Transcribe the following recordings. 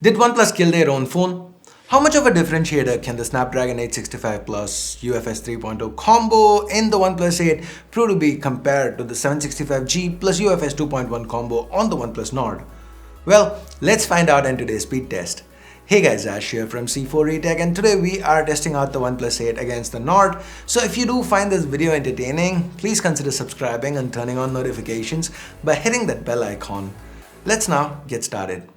Did OnePlus kill their own phone? How much of a differentiator can the Snapdragon 865 Plus UFS 3.0 combo in the OnePlus 8 prove to be compared to the 765G plus UFS 2.1 combo on the OnePlus Nord? Well, let's find out in today's speed test. Hey guys, Ash here from C4eTech, and today we are testing out the OnePlus 8 against the Nord. So if you do find this video entertaining, please consider subscribing and turning on notifications by hitting that bell icon. Let's now get started.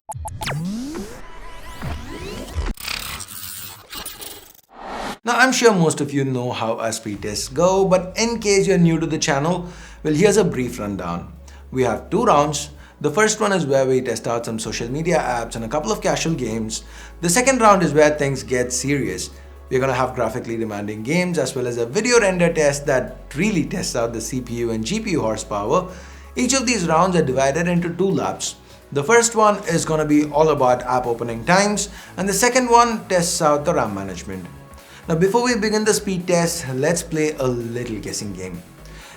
Now I'm sure most of you know how our speed tests go, but in case you're new to the channel, well, here's a brief rundown. We have two rounds. The first one is where we test out some social media apps and a couple of casual games. The second round is where things get serious. We're gonna have graphically demanding games as well as a video render test that really tests out the CPU and GPU horsepower. Each of these rounds are divided into two laps. The first one is gonna be all about app opening times, and the second one tests out the RAM management. Now before we begin the speed test, let's play a little guessing game.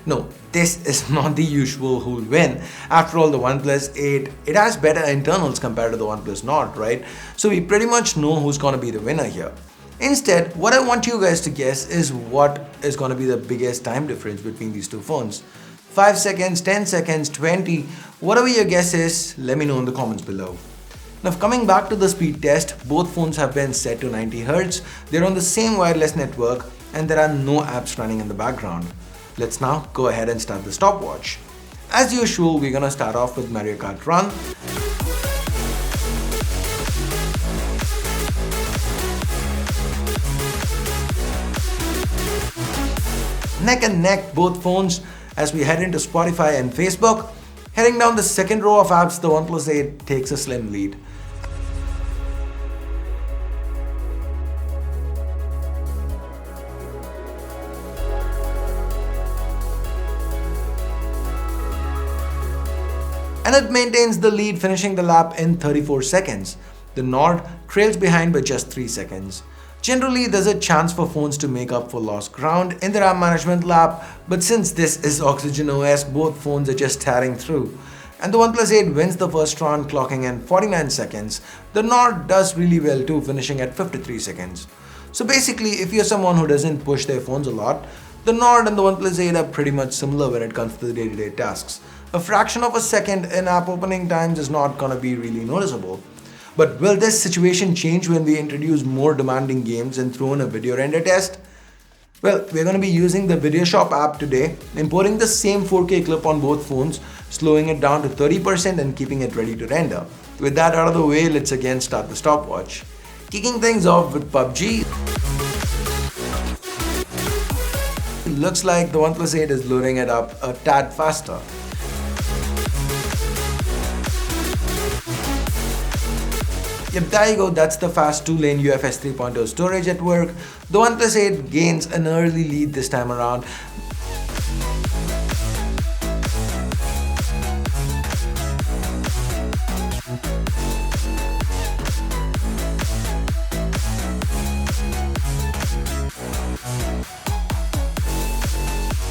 No, this is not the usual who'll win. After all, the OnePlus 8, it has better internals compared to the OnePlus Nord, right? So we pretty much know who's gonna be the winner here. Instead, what I want you guys to guess is what is gonna be the biggest time difference between these two phones. 5 seconds, 10 seconds, 20, whatever your guess is, let me know in the comments below. Now coming back to the speed test, both phones have been set to 90Hz, they're on the same wireless network, and there are no apps running in the background. Let's now go ahead and start the stopwatch. As usual, we're gonna start off with Mario Kart Run. Neck and neck, both phones, as we head into Spotify and Facebook. Heading down the second row of apps, the OnePlus 8 takes a slim lead. And it maintains the lead, finishing the lap in 34 seconds. The Nord trails behind by just 3 seconds. Generally, there's a chance for phones to make up for lost ground in the RAM management lap, but since this is Oxygen OS, both phones are just tearing through. And the OnePlus 8 wins the first round, clocking in 49 seconds. The Nord does really well too, finishing at 53 seconds. So basically, if you're someone who doesn't push their phones a lot, the Nord and the OnePlus 8 are pretty much similar when it comes to the day-to-day tasks. A fraction of a second in app opening times is not gonna be really noticeable. But will this situation change when we introduce more demanding games and throw in a video render test? Well, we're gonna be using the Video Shop app today, importing the same 4K clip on both phones, slowing it down to 30% and keeping it ready to render. With that out of the way, let's again start the stopwatch. Kicking things off with PUBG. Looks like the OnePlus 8 is loading it up a tad faster. Yep, there you go, that's the fast 2-lane UFS 3.0 storage at work. The OnePlus 8 gains an early lead this time around.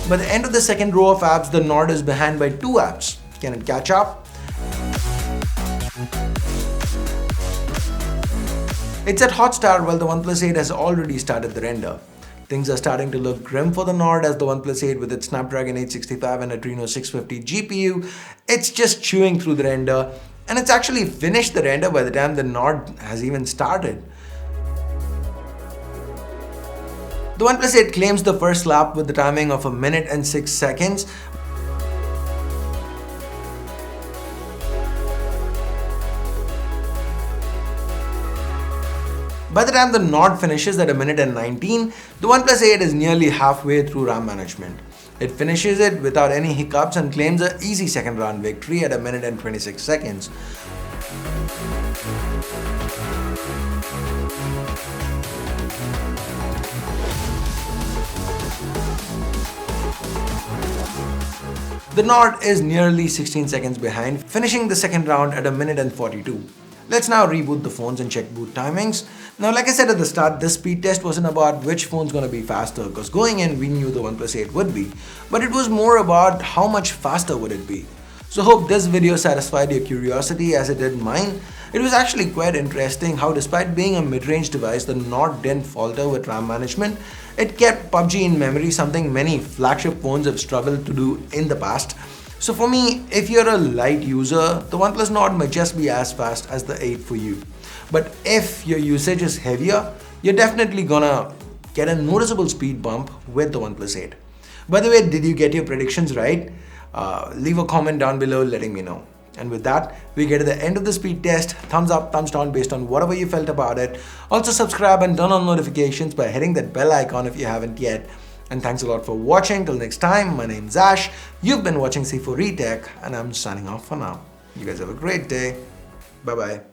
By the end of the second row of apps, the Nord is behind by 2 apps. Can it catch up? It's at hot start while the OnePlus 8 has already started the render. Things are starting to look grim for the Nord as the OnePlus 8 with its Snapdragon 865 and Adreno 650 GPU, it's just chewing through the render, and it's actually finished the render by the time the Nord has even started. The OnePlus 8 claims the first lap with the timing of 1 minute and 6 seconds. By the time the Nord finishes at 1 minute and 19, the OnePlus 8 is nearly halfway through RAM management. It finishes it without any hiccups and claims an easy second round victory at 1 minute and 26 seconds. The Nord is nearly 16 seconds behind, finishing the second round at 1 minute and 42. Let's now reboot the phones and check boot timings. Now, like I said at the start, this speed test wasn't about which phone's gonna be faster, because going in we knew the OnePlus 8 would be, but it was more about how much faster would it be. So hope this video satisfied your curiosity as it did mine. It was actually quite interesting how despite being a mid-range device, the Nord didn't falter with RAM management. It kept PUBG in memory, something many flagship phones have struggled to do in the past. So for me, if you're a light user, the OnePlus Nord might just be as fast as the 8 for you. But if your usage is heavier, you're definitely gonna get a noticeable speed bump with the OnePlus 8. By the way, did you get your predictions right? Leave a comment down below letting me know. And with that, we get to the end of the speed test. Thumbs up, thumbs down based on whatever you felt about it. Also subscribe and turn on notifications by hitting that bell icon if you haven't yet. And thanks a lot for watching. Till next time, my name's Ash. You've been watching C4 Retech and I'm signing off for now. You guys have a great day. Bye-bye.